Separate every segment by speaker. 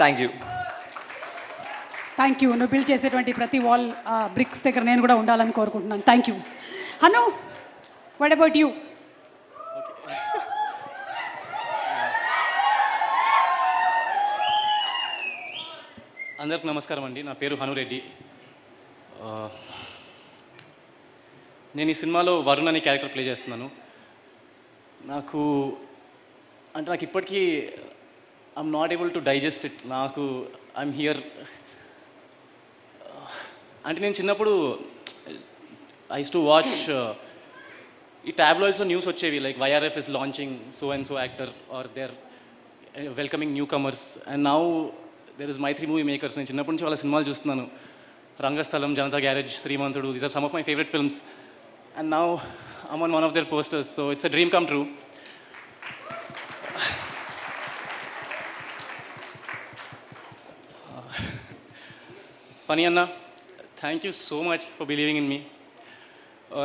Speaker 1: Thank you.
Speaker 2: Thank you. నువ్వు build చేసేటువంటి ప్రతి వాల్ బ్రిక్స్ దగ్గర నేను కూడా ఉండాలని కోరుకుంటున్నాను. Thank you. Hanu, what about you?
Speaker 3: అందరికి నమస్కారం అండి. నా పేరు హనురెడ్డి. నేను ఈ సినిమాలో వరుణ్ అనే క్యారెక్టర్ ప్లే చేస్తున్నాను. నాకు ఇప్పటికీ I'm not able to digest it. I'm here. అంటే నేను చిన్నప్పుడు ఐ యూస్ టు వాచ్ ఈ టాబ్లాయిడ్స్లో న్యూస్ వచ్చేవి, like YRF is launching so and so actor are there welcoming newcomers. And now there is Mythri movie makers. నేను చిన్నప్పటి నుంచి వాళ్ళ సినిమాలు చూస్తున్నాను. Rangasthalam, Janatha Garage, Srimanthudu, these are some of my favourite films. And now I'm on one of their posters. So it's a dream come true. Phani అన్న, thank you so much for believing in me.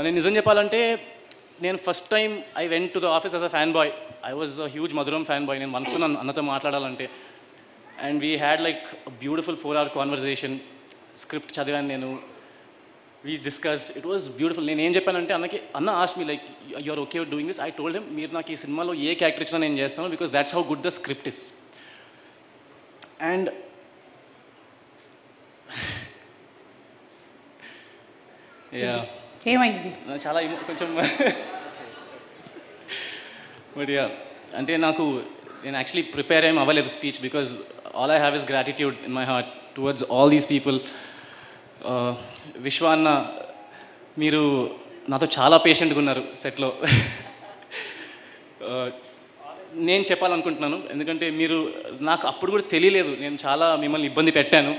Speaker 3: నేను నిజం చెప్పాలంటే నేను first time I went to the office as a fan boy. I was a huge Madhuram fan boy. నేను అనుకున్నాను అన్నతో మాట్లాడాలంటే. And we had like beautiful 4-hour conversation. Script చదివాను నేను. We discussed. It was beautiful. నేను ఏం చెప్పానంటే అన్న ask me like you are okay with doing this. I told him, మీరు నాకు ఈ సినిమాలో ఏ క్యారెక్టర్ ఇచ్చినా నేను చేస్తాను, because that's how good the script is. And
Speaker 2: ఏమైంది?
Speaker 3: చాలా కొంచెం బట్ యా, అంటే నేను యాక్చువల్లీ ప్రిపేర్ ఏం అవ్వలేదు speech, because all I have is gratitude in my heart towards all these people. విశ్వ అన్న, మీరు నాతో చాలా పేషెంట్గా ఉన్నారు సెట్లో. నేను చెప్పాలనుకుంటున్నాను, ఎందుకంటే నాకు అప్పుడు కూడా తెలియలేదు, నేను చాలా మిమ్మల్ని ఇబ్బంది పెట్టాను.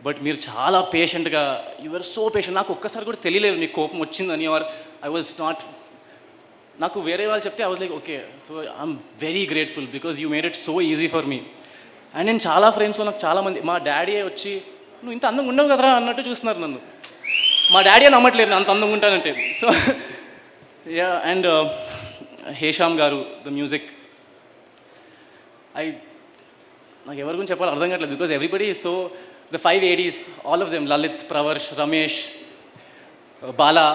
Speaker 3: బట్ మీరు చాలా పేషెంట్గా, యువర్ సో పేషెంట్. నాకు ఒక్కసారి కూడా తెలియలేదు మీకు కోపం వచ్చిందని. ఆర్ ఐ వాజ్ నాట్, నాకు వేరే వాళ్ళు చెప్తే I was like okay. So I'm very grateful because you made it so easy for me. And నేను చాలా ఫ్రెండ్స్లో నాకు చాలామంది, మా డాడీ వచ్చి నువ్వు ఇంత అందంగా ఉండవు కదరా అన్నట్టు చూస్తున్నారు నన్ను. మా డాడీ నమ్మట్లేదు నేను అంత అందంగా ఉంటానంటే. So ya. అండ్ హేషామ్ గారు, ద మ్యూజిక్, నాకు ఎవరి గురించి చెప్పాలో అర్థం కావట్లేదు, because everybody is so, the 5 ADs, all of them, Lalit, Pravarsh, Ramesh, Bala.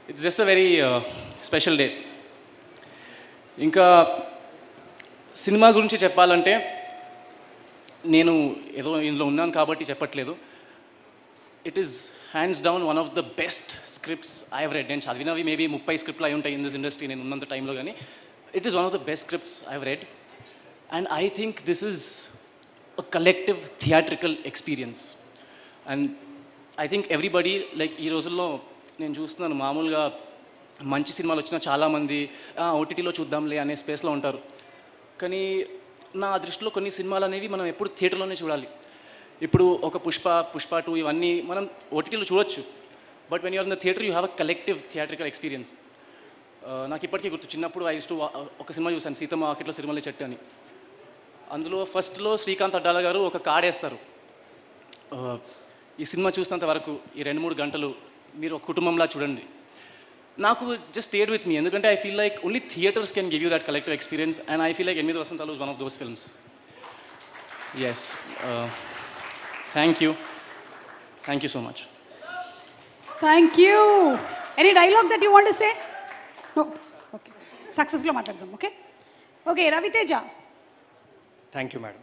Speaker 3: It's just a very special day. ఇంకా సినిమా గురించి చెప్పాలంటే నేను ఏదో ఇందులో ఉన్నాను కాబట్టి చెప్పట్లేదు. It is hands down one of the best scripts I have red. నేను చదివినవి మేబీ 30 స్క్రిప్ట్లు అయి ఉంటాయి ఇన్ దిస్ ఇండస్ట్రీ నేను ఉన్నంత టైంలో, కానీ it is one of the best scripts I have red. And I think this is a collective theatrical experience. And I think everybody, like ఈ రోజుల్లో నేను చూస్తున్నాను, మామూలుగా మంచి సినిమాలు వచ్చినా చాలామంది ఓటీటీలో చూద్దాంలే అనే స్పేస్లో ఉంటారు. కానీ నా దృష్టిలో కొన్ని సినిమాలు అనేవి మనం ఎప్పుడు థియేటర్లోనే చూడాలి. ఇప్పుడు ఒక పుష్ప 2 ఇవన్నీ మనం ఓటీటీలో చూడొచ్చు, but when you're in the theatre you have a collective theatrical experience. నాకు ఇప్పటికీ గుర్తు, చిన్నప్పుడు ఐ యూస్ టు ఒక సినిమా చూశాను, సీతమ్మ వాకిట్లో సిరిమల్లె చెట్టు అని. అందులో ఫస్ట్లో శ్రీకాంత్ అడ్డాల గారు ఒక కార్డ్ వేస్తారు, ఈ సినిమా చూసినంత వరకు ఈ 2-3 గంటలు మీరు ఒక కుటుంబంలా చూడండి. నాకు జస్ట్ స్టేడ్ విత్ మీ, ఎందుకంటే I feel like only theatres can give you that collective experience. And I feel like 8 Vasanthalu one of those films. Yes, thank you so much.
Speaker 2: Thank you. Any dialogue that you want to say? No. Okay, సక్సెస్లో మాట్లాడదాం. Okay, Raviteja.
Speaker 1: Thank you madam.